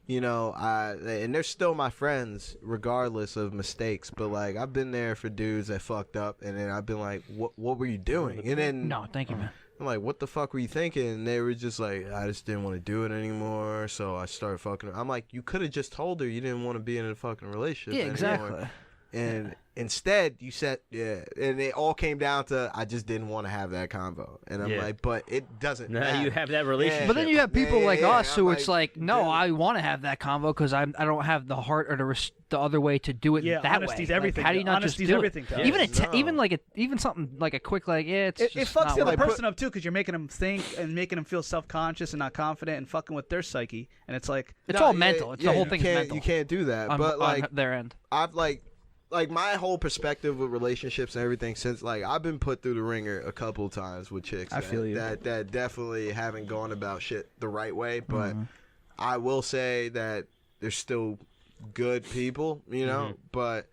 and they're still my friends regardless of mistakes. But like I've been there for dudes that fucked up, and then I've been like, what were you doing? And then No, thank you, man. I'm like, what the fuck were you thinking? And they were just like, I just didn't want to do it anymore, so I started fucking her. I'm like, you could have just told her you didn't want to be in a fucking relationship Yeah, anymore. exactly. And instead, you said, and it all came down to, I just didn't want to have that convo. And I'm Yeah. like, but it doesn't Now matter. you have that relationship. But then you have people Yeah, like yeah, us who I'm it's like, no, dude. I want to have that convo because I don't have the heart or the other way to do it Yeah, that way. honesty's Like, everything. how do you not Honesty's just do everything to it? us. Even No. even something like a quick it's It just fucks not the other working. Like, person up too because you're making them think and making them feel self-conscious and not confident and fucking with their psyche. And it's like, It's No, all yeah, mental. It's yeah, the whole you thing is can't- mental. You can't do that. on, but like, on their end. I've like my whole perspective with relationships and everything since like I've been put through the ringer a couple times with chicks. I feel you. That definitely haven't gone about shit the right way, but Mm-hmm. I will say that there's still good people, Mm-hmm. but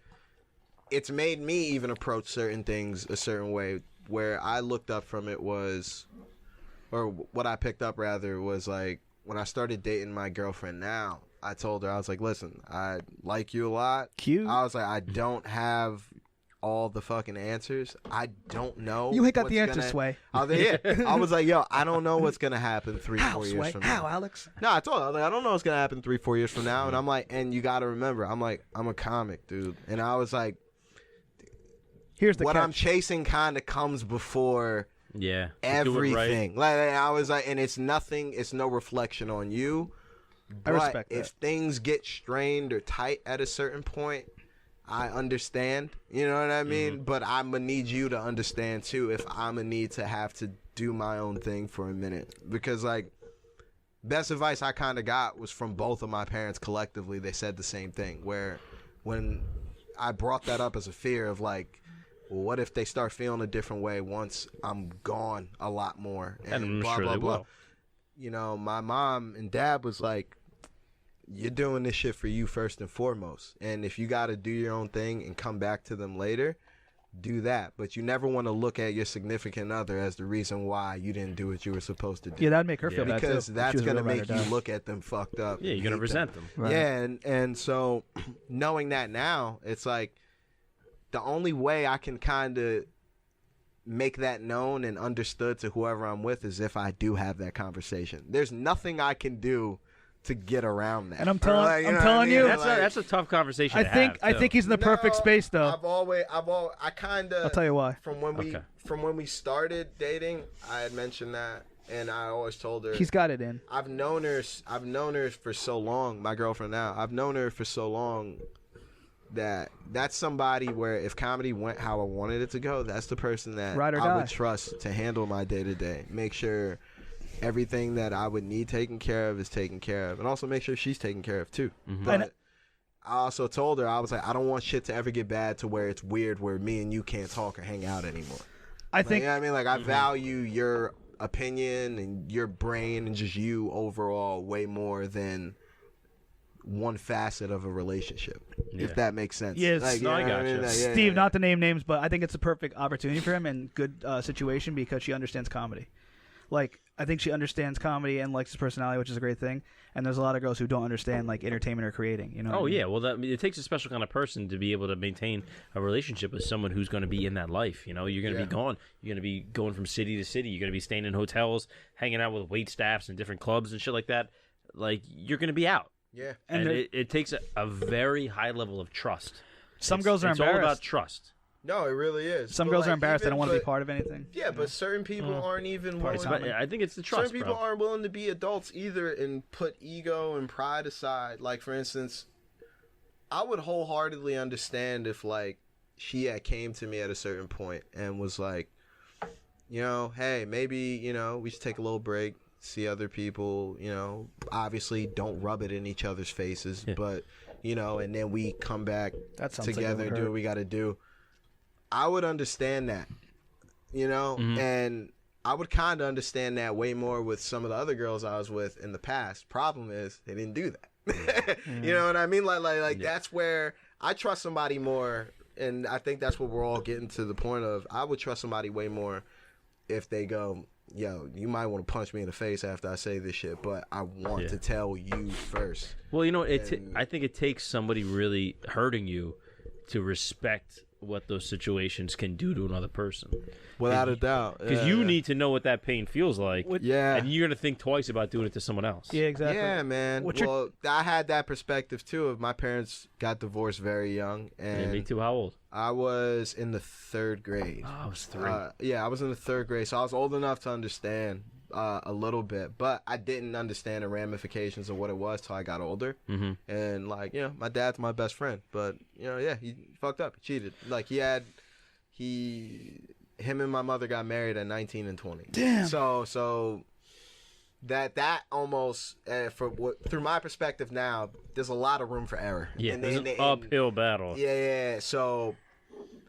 it's made me even approach certain things a certain way where I looked up from it was, or what I picked up rather was like when I started dating my girlfriend now, I told her, I was like, listen, I like you a lot. Cute. I was like, I don't have all the fucking answers. I don't know. you ain't got what's the answer, gonna- Sway. I was, yeah. I was like, yo, I don't know what's going to happen 3-4 years Sway? from How, now. Alex? No, I told her, I was like, I don't know what's going to happen 3-4 years from now. And I'm like, and you got to remember, I'm like, I'm a comic, dude. And I was like, Here's the what catch. I'm chasing kind of comes before Yeah. Do it right. everything. Like I was like, and it's nothing. It's no reflection on you. I But respect if that. things get strained or tight at a certain point, I understand. You know what I mean? Mm-hmm. But I'm gonna need you to understand too. If I'm gonna need to have to do my own thing for a minute, because like best advice I kind of got was from both of my parents collectively. They said the same thing. Where when I brought that up as a fear of like, well, what if they start feeling a different way once I'm gone a lot more? And I'm blah, sure blah, they blah. will. You know, my mom and dad was like, you're doing this shit for you first and foremost. And if you got to do your own thing and come back to them later, do that. But you never want to look at your significant other as the reason why you didn't do what you were supposed to do. Yeah, that'd make her feel bad because too. that's going to make you look at them fucked up. Yeah, you're gonna resent them. Right. Yeah, and so knowing that now, it's like the only way I can kind of make that known and understood to whoever I'm with is if I do have that conversation. There's nothing I can do to get around that. And I'm telling, Like, I'm know telling what I you, mean? That's a tough conversation. I think he's in the perfect space though. I kind of. I'll tell you why. From when we started dating, I had mentioned that, and I always told her He's got it in. I've known her for so long. My girlfriend now. I've known her for so long that's somebody where if comedy went how I wanted it to go, that's the person that Ride or I die. would trust to handle my day to day. Make sure everything that I would need taken care of is taken care of, and also make sure she's taken care of too. But I also told her, I was like, I don't want shit to ever get bad to where it's weird where me and you can't talk or hang out anymore. I think you know what I mean, like I value your opinion and your brain and just you overall way more than one facet of a relationship, if that makes sense. Yes. Like, No, I know what gotcha. mean? Like, Steve, not to name names, but I think it's a perfect opportunity for him and good situation because she understands comedy. Like, I think she understands comedy and likes his personality, which is a great thing. And there's a lot of girls who don't understand like entertainment or creating. You know? Oh yeah, well, it takes a special kind of person to be able to maintain a relationship with someone who's going to be in that life. You know, you're going to be gone. You're going to be going from city to city. You're going to be staying in hotels, hanging out with wait staffs and different clubs and shit like that. Like, you're going to be out. Yeah. And it takes a very high level of trust. Some girls are it's all embarrassed. about trust. No, it really is. Some But, girls like, are embarrassed. They even- don't want to be but- part of anything. Yeah, but certain people aren't even willing. I think it's the trust, Certain people bro. aren't willing to be adults either and put ego and pride aside. Like, for instance, I would wholeheartedly understand if, like, she had came to me at a certain point and was like, you know, hey, maybe, you know, we should take a little break, see other people, you know, obviously don't rub it in each other's faces, but, you know, and then we come back That sounds like it together would and do hurt. what we got to do. I would understand that, you know, and I would kind of understand that way more with some of the other girls I was with in the past. Problem is, they didn't do that. You know what I mean? Like that's where I trust somebody more, and I think that's what we're all getting to the point of. I would trust somebody way more if they go, yo, you might want to punch me in the face after I say this shit, but I want to tell you first. Well, you know, I think it takes somebody really hurting you to respect what those situations can do to another person. Without a doubt. Because you need to know what that pain feels like. Yeah. And you're going to think twice about doing it to someone else. Yeah, exactly. Yeah, man. Well, I had that perspective too. Of my parents got divorced very young, and Yeah, me too. How old? I was in the 3rd grade. Oh, I was 3. Yeah, I was in the 3rd grade, so I was old enough to understand a little bit, but I didn't understand the ramifications of what it was till I got older. Mm-hmm. And like, you know, my dad's my best friend, but you know, yeah, he fucked up. He cheated. Like him and my mother got married at 19 and 20. Damn. So that almost through my perspective now, there's a lot of room for error. Yeah, And it's an uphill battle. Yeah. So,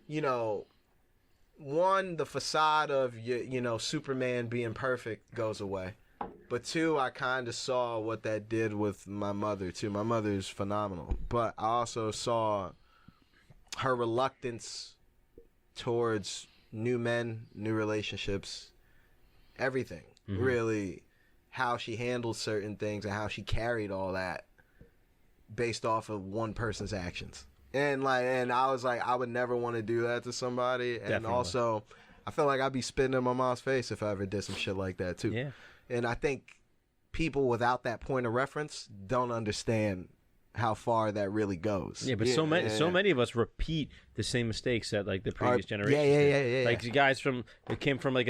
you know, one, the facade of you know Superman being perfect goes away, but two, I kind of saw what that did with my mother too. My mother's phenomenal, but I also saw her reluctance towards new men, new relationships, everything. Really, how she handled certain things and how she carried all that based off of one person's actions. And I was like, I would never want to do that to somebody. And Definitely. also, I feel like I'd be spitting in my mom's face if I ever did some shit like that too. Yeah. And I think people without that point of reference don't understand how far that really goes. Yeah, but so many of us repeat the same mistakes that like the previous generation. Yeah. Like the guys that came from like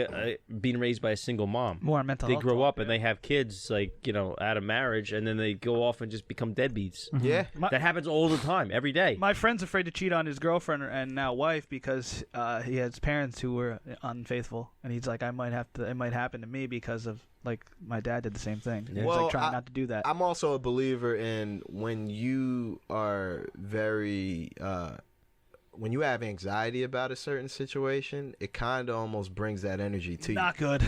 being raised by a single mom. More mental They health grow talk, up and they have kids like, you know, out of marriage, and then they go off and just become deadbeats. Yeah. That happens all the time, every day. My friend's afraid to cheat on his girlfriend and now wife because he has parents who were unfaithful, and he's like, it might happen to me because of like my dad did the same thing. He's Well, like trying not to do that. I'm also a believer in when you are very when you have anxiety about a certain situation, it kind of almost brings that energy to you. Not good.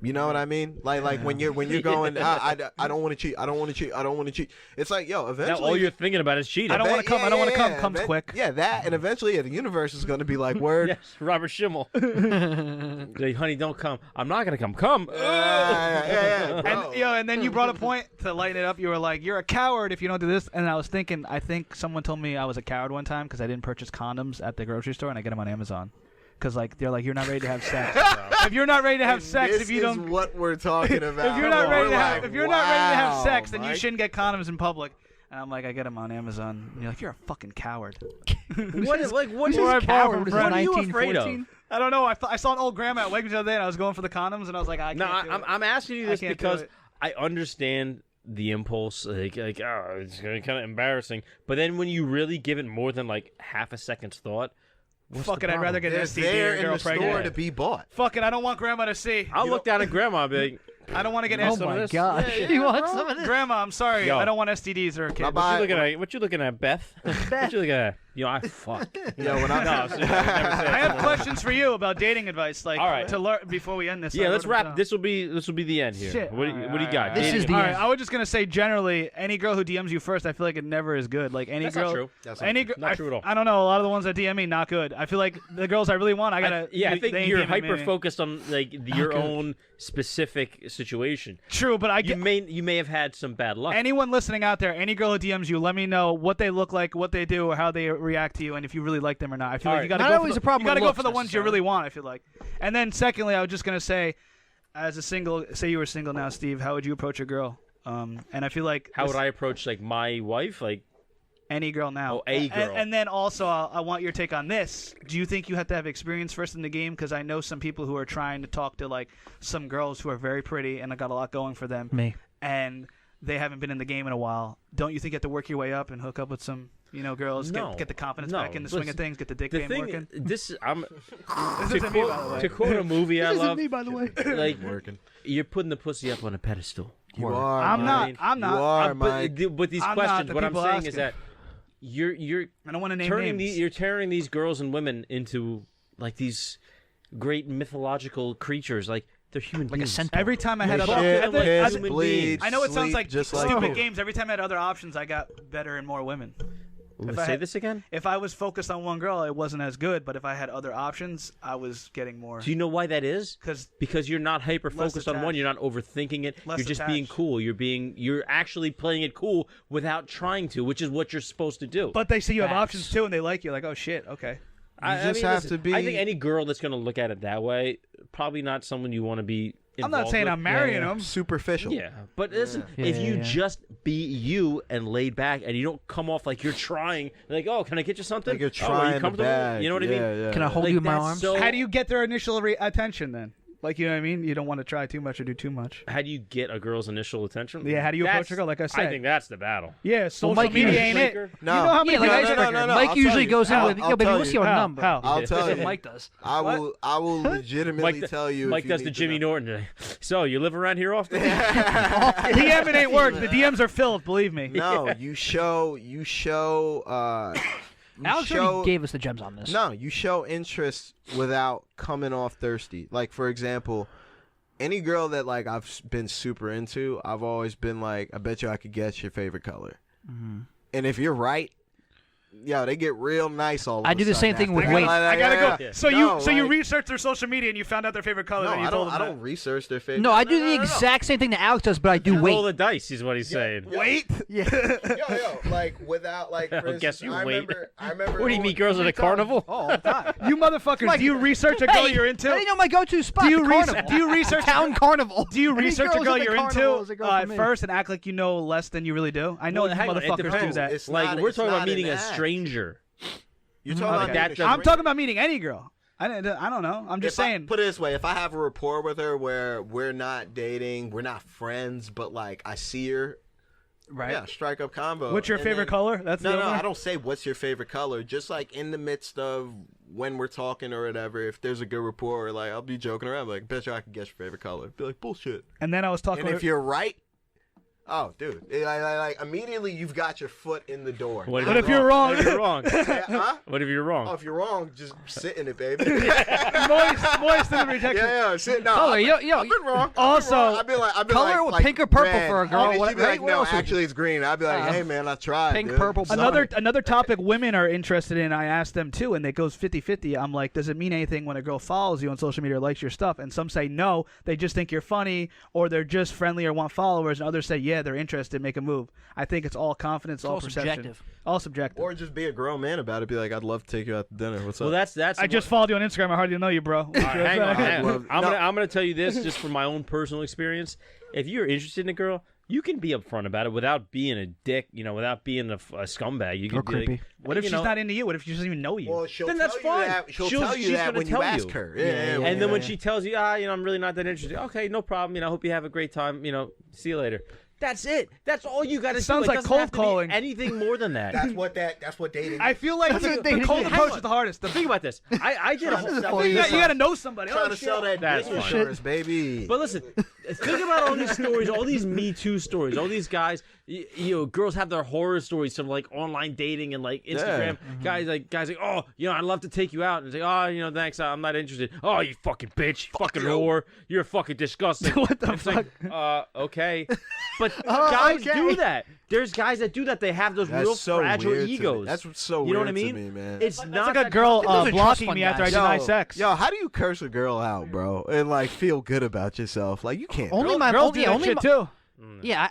You know what I mean? Like when you're going, I don't want to cheat. I don't want to cheat. I don't want to cheat. It's like, yo, eventually. Now all you're thinking about is cheating. I don't want to come. I don't want to come. Comes quick. Yeah, that, and eventually the universe is going to be like, word. Yes, Robert Schimmel. Like, honey, don't come. I'm not gonna come. Come. Yeah, bro. And then you brought a point to lighten it up. You were like, you're a coward if you don't do this. And I was thinking, I think someone told me I was a coward one time because I didn't purchase condoms at the grocery store and I get them on Amazon. Because they're like, you're not ready to have sex. If you're not ready to have sex, This if you don't, is what we're talking about. if you're not ready to have, if you're not ready to have Wow, sex, then you Mike. shouldn't get condoms in public. And I'm like, I get them on Amazon. And you're like, you're a fucking coward. What is like? What is Where I bought coward? from What are you afraid of? 1914? I don't know. I saw an old grandma at Wegmans the other day, and I was going for the condoms, and I was like, I can't No, do it. I'm asking you I this can't do because it. I understand the impulse. Like it's kind of embarrassing. But then when you really give it more than like half a second's thought, what's Fuck the it, I'd rather problem? get an They're STD there or a in girl the store pregnant. to be bought. Fuck it, I don't want grandma to see. I'll look down at grandma and be like, I don't want to get Oh STDs. my this? god! Yeah, You want some of this? Grandma, I'm sorry. Yo. I don't want STDs or a kid. Bye-bye. what you looking at, Beth? What you looking at? You know, I fuck. Yo, when I'm No, seriously, I've never said I that. have questions for you about dating advice, like All right. to learn before we end this. Yeah, I let's wrote them wrap. down. This will be the end here. Shit. What do you got? This Dating is the All advice. right, I was just gonna say generally, any girl who DMs you first, I feel like it never is good. Like any That's girl, not true. That's any Not true at all. I don't know. A lot of the ones that DM me, not good. I feel like the girls I really want, I gotta. I think they ain't you're giving me hyper any. focused on like your own specific situation. True, but I You get may have had some bad luck. anyone listening out there, any girl who DMs you, let me know what they look like, what they do, or how they react to you, and if you really like them or not. I feel All like right. you gotta Not go always for a problem you gotta with go for the looks, ones you really want. I feel like. And then secondly, I was just gonna say, as a single, say you were single now, Steve, how would you approach a girl? And I feel like How would I approach like my wife? Like any girl now. Oh, a girl. And then also, I want your take on this. Do you think you have to have experience first in the game? Because I know some people who are trying to talk to like some girls who are very pretty and have got a lot going for them, Me. and they haven't been in the game in a while. Don't you think you have to work your way up and hook up with some, girls, No. get the confidence No. back in the swing of Listen, thing, get the dick the game thing, working? this I'm This to isn't me, by the way. quote a movie I love. by the way. Like working. you're putting the pussy up on a pedestal. You are. I'm Mike. not. I'm You not. are, But, Mike. but these I'm not. questions, The what I'm people saying is asking. that you're I don't want to name turning names. you're turning these girls and women into like these great mythological creatures. Like they're human Like a beings. centaur. Every time I had other Shit, options, piss, human bleed, beings. I know it sounds sleep, like just like stupid you. games. Every time I had other options, I got better and more women. Let's I say had- this again. If I was focused on one girl, it wasn't as good. But if I had other options, I was getting more. Do you know why that is? Because you're not hyper focused on one. attached. You're not overthinking it. Less you're just being attached. cool. You're actually playing it cool without trying to, which is what you're supposed to do. But they see you have Facts. options too, and they like you. Like, oh shit, okay. I just have to be- I think any girl that's going to look at it that way, probably not someone you want to be. I'm not saying with. I'm marrying them. Superficial. Yeah, but listen, Yeah, if yeah, you yeah. just be you and laid back, and you don't come off like you're trying, like, oh, can I get you something? Like you're Oh, are you trying to comfortable? bag. You know what I mean? Yeah. Can I hold Like, you in my that's arms? so- How do you get their initial attention then? Like, you know what I mean? You don't want to try too much or do too much. How do you get a girl's initial attention? Yeah, how do you approach a girl? Like I I said. think that's the battle. Yeah, social Mike media usually- ain't it. Breaker? No. You know how many Yeah, like guys icebreaker. no, Mike I'll usually tell you. goes in I'll- with, yo, I'll baby, tell what's you. your How? number? How? I'll That's tell what you. Mike does. I will legitimately tell you. Mike if you does the need to Jimmy know. Norton today. So you live around here often? DMing ain't work. The DMs are filled. Believe me. No, you show. you Alex show, already gave us the gems on this. No, you show interest without coming off thirsty. Like, for example, any girl that like I've been super into, I've always been like, I bet you I could guess your favorite color. Mm-hmm. And if you're right, yo, they get real nice all of I a do the sudden same thing after with that. weight. I gotta go. Yeah. So No, you like- researched their social media and you found out their favorite color. No, and you I told don't. them I don't research their favorite. No, I do the no. exact same thing that Alex does, but I do Roll weight. the dice is what he's saying. Wait. Yo, like without like. For I'll guess instance, you I wait. remember. What do you meet girls at a carnival? Oh, all the time. You motherfuckers. Do you research a girl you're into? I know my go-to spot. Do you the research? carnival. Do you research? Town carnival? Do you Any research a girls girl at the you're carnival into is a girl for at me. first and act like you know less than you really do? I know Well, hang on, it motherfuckers do depends. that. It's Like not- we're it's talking not about meeting an a act. stranger. You're talking Okay. about That meeting a doesn't- I'm stranger. talking about meeting any girl. I don't know. I'm just If I- saying. put it this way: if I have a rapport with her where we're not dating, we're not friends, but like I see her, Right. yeah, strike up combo. What's your And favorite then- color? That's No, the no, opener? I don't say what's your favorite color. Just like in the midst of when we're talking or whatever, if there's a good rapport, like I'll be joking around, like, bet you I can guess your favorite color. Be like, bullshit. And then I was talking. And if you're right, Oh, dude. Like immediately you've got your foot in the door. What But if you're wrong, What if you're wrong? Huh? What if you're wrong? Oh, if you're wrong, just sit in it, baby. moist in the protection. yeah, sit. No, Color, I've yo, been wrong. Also, I've been color with pink or purple red. for a girl. And What- she'd be like, what no, else would you- actually it's green. I'd be like, hey man, I tried. Pink, dude. purple, Sorry. another topic women are interested in, I asked them too, and it goes 50-50. I'm like, does it mean anything when a girl follows you on social media or likes your stuff? And some say no, they just think you're funny, or they're just friendly or want followers, and others say, yeah, they're interested, make a move. I think it's all confidence, all perception. subjective. All subjective. Or just be a grown man about it. Be like, I'd love to take you out to dinner. What's Well, up? that's. I just followed you on Instagram. I hardly know you, bro. All right, hang on. Hang on. love- no. I'm gonna tell you this just from my own personal experience. If you're interested in a girl, you can be upfront about it without being a dick. Without being a scumbag. You can Or be like, creepy. What if you she's know, not into you? What if she doesn't even know you? Well, she'll Then tell that's you fine. that. She'll She'll- tell you she's that gonna when tell you ask you. her. Yeah, Yeah. And then when she tells you, I'm really not that interested. Okay, no problem. I hope you have a great time. See you later. That's it. That's all you got to do. sounds It like doesn't cold have to be calling. anything more than that. That's what dating. I feel like the cold Hang approach on. is the hardest. Think about this. I did a whole. You got to know somebody. trying Oh, to shit. sell that That's dick fine. insurance, baby. But listen, think about all these stories, all these Me Too stories, all these guys. Girls have their horror stories from like online dating and like Instagram. Guys like, oh, I'd love to take you out, and say, oh, thanks, I'm not interested. Oh, you fucking bitch, fucking whore, you're fucking disgusting. What the It's fuck? like, okay, but guys do that. There's guys that do that. They have those That's real so fragile weird to me. egos. That's what's so You know weird what I mean? to me, man. It's That's not like a that girl doesn't trust blocking fun me after I guys. deny sex. Yo, how do you curse a girl out, bro, and like feel good about yourself? Like you can't. Only my Girls only, do that only shit my, too.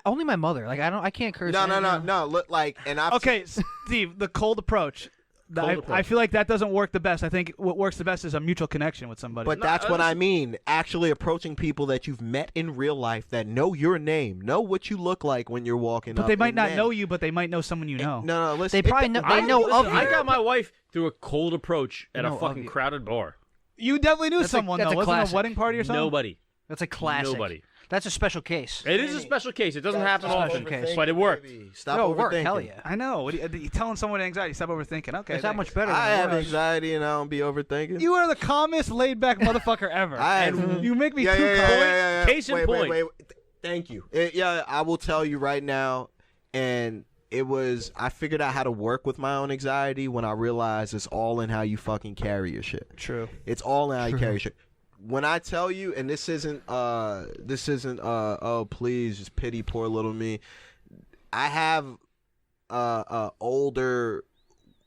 only my mother. Like I can't curse. No. Look, like, and I. Okay, Steve, the cold approach. I feel like that doesn't work the best. I think what works the best is a mutual connection with somebody. But that's what I mean. Actually approaching people that you've met in real life that know your name, know what you look like when you're walking But up. they might and not then- know you, but they might know someone you know. No, listen. They probably know. They know of I you. got my wife through a cold approach at No, a of fucking you. crowded bar. You definitely knew That's someone, that's though. a Wasn't it classic. a wedding party or something? Nobody. That's a classic. Nobody. That's a special case. It is a special case. It doesn't happen Stop often, overthinking, but it worked. Baby. Stop No, it overthinking. worked. Hell yeah. I know. What you telling someone anxiety, stop overthinking. Okay. It's that thanks. much better. I than have yours. anxiety and I don't be overthinking. You are the calmest, laid back motherfucker ever. And you make me yeah, too yeah, calm. yeah. Case in wait, point. Wait. Thank you. Yeah, I will tell you right now, and I figured out how to work with my own anxiety when I realized it's all in how you fucking carry your shit. True. It's all in how you carry your shit. When I tell you, and this isn't oh please just pity poor little me. I have older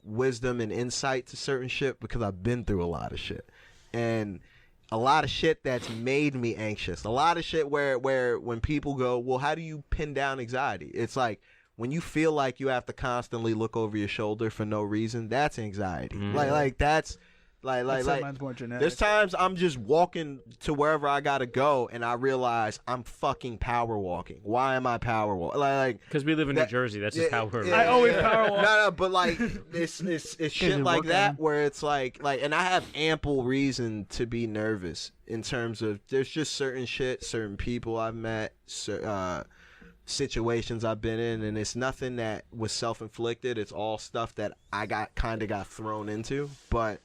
wisdom and insight to certain shit because I've been through a lot of shit. And a lot of shit that's made me anxious. A lot of shit where when people go, well, how do you pin down anxiety? It's like when you feel like you have to constantly look over your shoulder for no reason, that's anxiety. Like that's like Mine's more genetic. there's times I'm just walking to wherever I gotta go and I realize I'm fucking power walking. Why am I power walking? Like Because we live in New that- Jersey. That's just how we're. I always power walk. No, but like it's shit you like work that on- where it's like, and I have ample reason to be nervous in terms of there's just certain shit, certain people I've met, situations I've been in, and it's nothing that was self-inflicted. It's all stuff that I got thrown into. But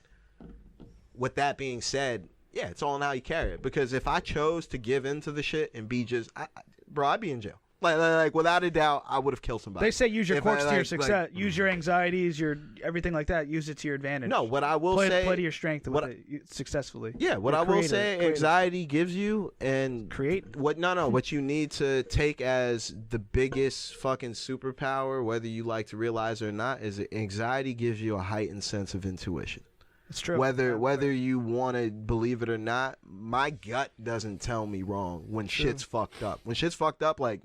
with that being said, yeah, it's all in how you carry it. Because if I chose to give into the shit and be just, I'd be in jail. Like without a doubt, I would have killed somebody. They say use your If quirks I, to your like- success. Use your anxieties, your everything like that. Use it to your advantage. No, what I will play say, to your strength with it successfully. yeah, what You're I will creative, say, creative. anxiety gives you, and Create. what you need to take as the biggest fucking superpower, whether you like to realize it or not, is that anxiety gives you a heightened sense of intuition. It's true. Whether you want to believe it or not, my gut doesn't tell me wrong when shit's fucked up. When shit's fucked up, like,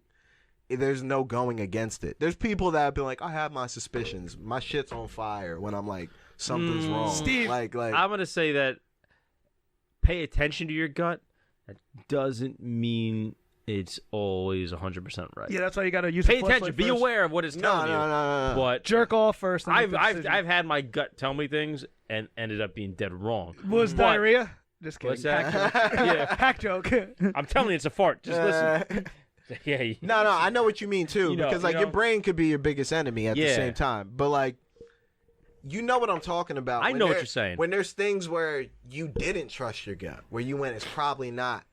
there's no going against it. There's people that have been like, I have my suspicions. My shit's on fire when I'm like, something's wrong. Steve, like I'm gonna say that. Pay attention to your gut. That doesn't mean it's always 100% right. Yeah, that's why you got to use. Pay the flashlight attention. Be first. aware of what it's no, telling you. no. But Jerk off first. And I've make the decision. had my gut tell me things and ended up being dead wrong. Was But- diarrhea? Just kidding. What's that? Hack joke. Yeah. Hack joke. I'm telling you, it's a fart. Just listen. Yeah. No, I know what you mean too, You know- because like you know- your brain could be your biggest enemy at the Yeah. same time. But like, you know what I'm talking about. I When know what there- you're saying. When there's things where you didn't trust your gut, where you went, it's probably not,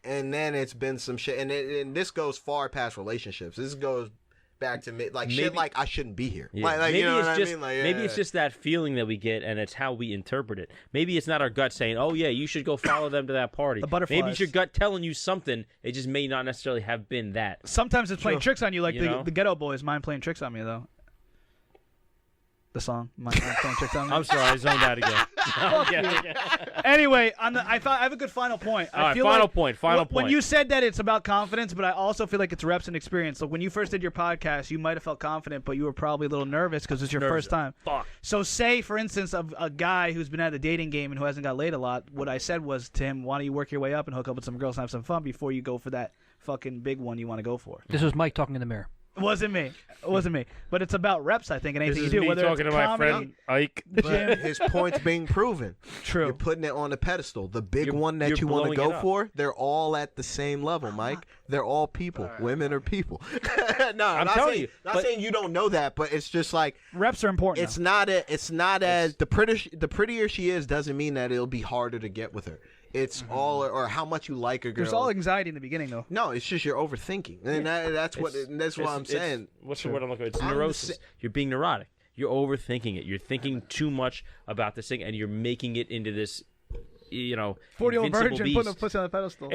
and then it's been some shit, and this goes far past relationships. This goes back to shit like I shouldn't be here. Yeah. Like maybe you know it's what just I mean? Like, maybe it's just that feeling that we get, and it's how we interpret it. Maybe it's not our gut saying, "Oh yeah, you should go follow them to that party." The butterflies. Maybe it's your gut telling you something. It just may not necessarily have been that. Sometimes it's playing tricks on you, like You know? the Ghetto Boys. Mine playing tricks on me though. The song, Mine playing tricks on me. I'm sorry, I zoned out again. Anyway, I have a good final point. All right, feel final like point. Final when point. you said that it's about confidence, but I also feel like it's reps and experience. So when you first did your podcast, you might have felt confident, but you were probably a little nervous because it's your first time. Fuck. So say, for instance, a guy who's been at the dating game and who hasn't got laid a lot, what I said was to him, why don't you work your way up and hook up with some girls and have some fun before you go for that fucking big one you want to go for. This was Mike talking in the mirror. It wasn't me. It wasn't me. But it's about reps, I think, and This anything is you do. me Whether talking it's to my comedy, friend Ike. the But gym. his point's being proven. True. You're putting it on a pedestal. The big You're- one that you're you want to blowing it go up. for, they're all at the same level, Mike. They're all people. Women are people. No, I'm not telling saying, you, Not but- saying you don't know that, but it's just like Reps are important. it's not as the prettier she is doesn't mean that it'll be harder to get with her. It's all or how much you like a girl. There's all anxiety in the beginning, though. No, it's just you're overthinking, and that's what I'm saying. What's the word I'm looking for? It's I'm the neurosis. You're being neurotic. You're overthinking it. You're thinking too much about this thing, and you're making it into this, 40-year-old invincible virgin beast. putting a pussy on the pedestal.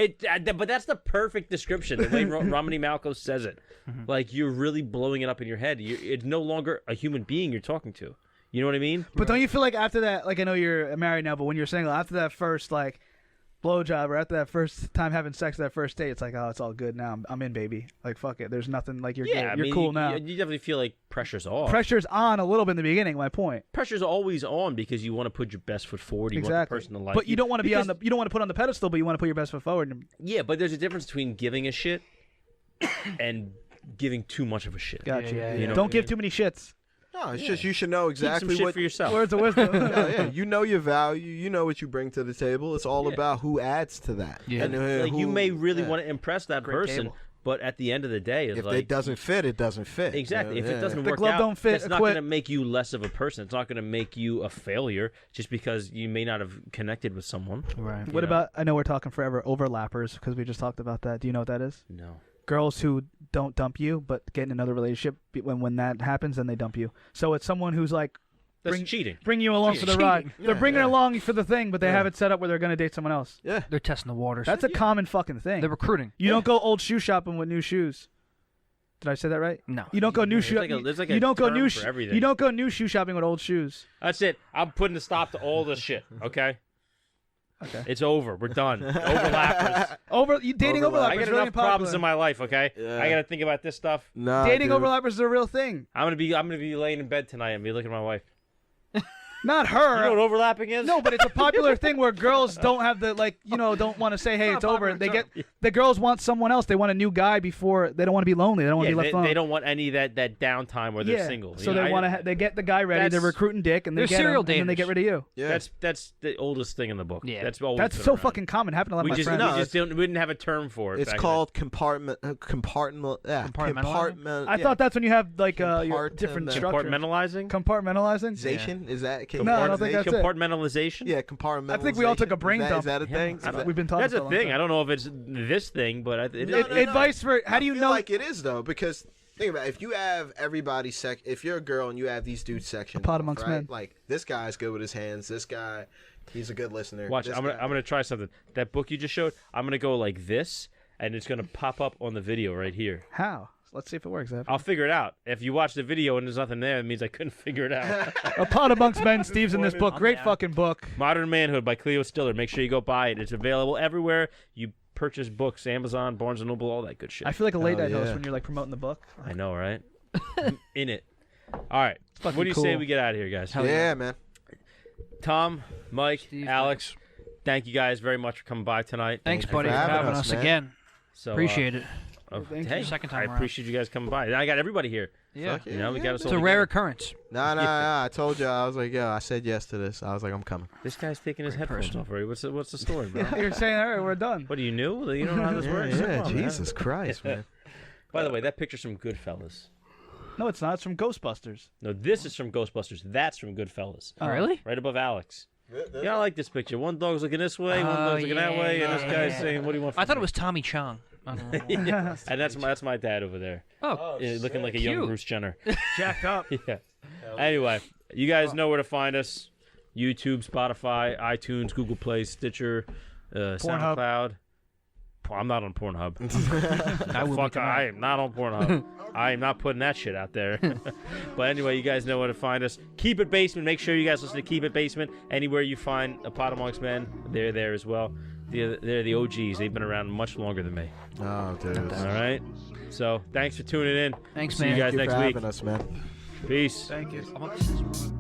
But that's the perfect description. The way Romany Malco says it, like you're really blowing it up in your head. It's no longer a human being you're talking to. You know what I mean? But don't you feel like after that, like I know you're married now, but when you're single, after that first like blowjob or after that first time having sex, that first date, it's like, oh, it's all good now. I'm in, baby. Like fuck it. There's nothing like you're Yeah, good. You're cool now. You definitely feel like pressure's off. Pressure's on a little bit in the beginning. My point. Pressure's always on because you want to put your best foot forward. You want the Exactly. person to like But you don't want to be Because- you don't want to put on the pedestal, but you want to put your best foot forward. Yeah, but there's a difference between giving a shit and giving too much of a shit. Gotcha. Yeah, You know Don't what I give mean? too many shits. No, it's just you should know Keep some exactly shit what for yourself. Words of wisdom. yeah, you know your value. You know what you bring to the table. It's all Yeah. about who adds to that. Yeah. And, Like you may really yeah. want to impress that Great person, table. but at the end of the day, it's If like it doesn't fit, it doesn't fit. exactly. If it doesn't The work glove out, don't fit, that's not quit. going to make you less of a person. It's not going to make you a failure just because you may not have connected with someone. Right. What know? about? I know we're talking forever. Overlappers, because we just talked about that. Do you know what that is? No. Girls who don't dump you, but get in another relationship. When that happens, then they dump you. So it's someone who's like That's Bring- cheating. bring you along for the Cheating. ride. They're bringing yeah. along for the thing, but they Yeah. have it set up where they're going to date someone else. Yeah. They're testing the waters. That's a common fucking thing. They're recruiting. You don't go old shoe shopping with new shoes. Did I say that right? No. You don't go new shoe. There's like you a don't go term new. for everything. You don't go new shoe shopping with old shoes. That's it. I'm putting a stop to all this shit. Okay. Okay. It's over. We're done. Overlappers. Dating Overlap. overlappers. I got is got really enough problems unpopular. in my life. Okay. Yeah. I got to think about this stuff. Nah, Dating dude. overlappers is a real thing. I'm gonna be laying in bed tonight and be looking at my wife. Not You her. know what overlapping is? No, but it's a popular thing where girls don't have the don't want to say, hey, it's over. They get the girls want someone else. They want a new guy before they don't want to be lonely. They don't want to Yeah, be left alone. they don't want any of that downtime where they're yeah. single. So You know, they want to. They get the guy ready. They're that's- recruiting dick, and they They're get him, serial and then they daters. get rid of you. Yeah. That's the oldest thing in the book. Yeah. That's always That's been so around. fucking common. Happened to a lot of We my just, friends. we just didn't. We didn't have a term for it. It's back called Compartmentalizing? compartment. I thought that's when you have like your Compartment- different then. structures. Compartmentalizing. Compartmentalizing. Zation? Is that No, I don't think that's it. Compartmentalization. Yeah, compartmentalization. I think we all took a brain is that, dump. Is that a thing? Yeah. We've been talking. That's for a long thing. time. I don't know if it's this thing, but it No, is. no, no. Advice for how do you I feel know? like it is though, because think about it, if you have everybody if you're a girl and you have these dudes sectioned Pod off, amongst right? men. Like this guy's good with his hands. This guy, he's a good listener. Watch. This I'm guy- gonna try something. That book you just showed. I'm gonna go like this, and it's gonna pop up on the video right here. How? Let's see if it works. I'll figure it out. If you watch the video and there's nothing there, it means I couldn't figure it out. A Pod Amongst Men. Steve's in this book. Great fucking book. Modern Manhood by Cleo Stiller. Make sure you go buy it. It's available everywhere you purchase books. Amazon, Barnes & Noble, all that good shit. I feel like a late Oh, night host yeah. when you're like promoting the book. I know, right? I'm in it. All right. What fucking do you say cool. we get out of here, guys? yeah, man. Tom, Mike, Steve, Alex, thank you guys very much for coming by tonight. Thanks, you buddy, for for having having us, us man. again. So, Appreciate it. Thank hey, you. Second time I around. appreciate you guys coming by. And I got everybody here. Yeah. Fuck You know, we got us It's all a rare together. occurrence. Nah. I told you. I was like, yo, I said yes to this. I was like, I'm coming. This guy's taking his headphones person. off already. What's the story, bro? You're saying, all right, we're done. What, are you new? You don't know how this works? Yeah, Come on, man. Jesus Christ, man. By the way, that picture's from Goodfellas. No, it's not. It's from Ghostbusters. No, this is from Ghostbusters. That's from Goodfellas. Really? Right above Alex. Yeah, I like this picture. One dog's looking this way, one dog's looking that way, and this guy's saying, "What do you want?" I thought it was Tommy Chung. Yeah. And that's my dad over there. Oh, Yeah, looking like a young cute. Bruce Jenner. Jacked up. Yeah. Anyway, you guys know where to find us: YouTube, Spotify, iTunes, Google Play, Stitcher, SoundCloud. I'm not on Pornhub. I will be Fuck, tonight. I am not on Pornhub. I am not putting that shit out there. But anyway, you guys know where to find us. Keep It Basement. Make sure you guys listen to Keep It Basement. Anywhere you find a Pod Amongst Men, they're there as well. They're the OGs. They've been around much longer than me. Oh, dude. All right. So thanks for tuning in. Thanks, See man. you guys Thank you next for week. having us, man. Peace. Thank you. Amongst-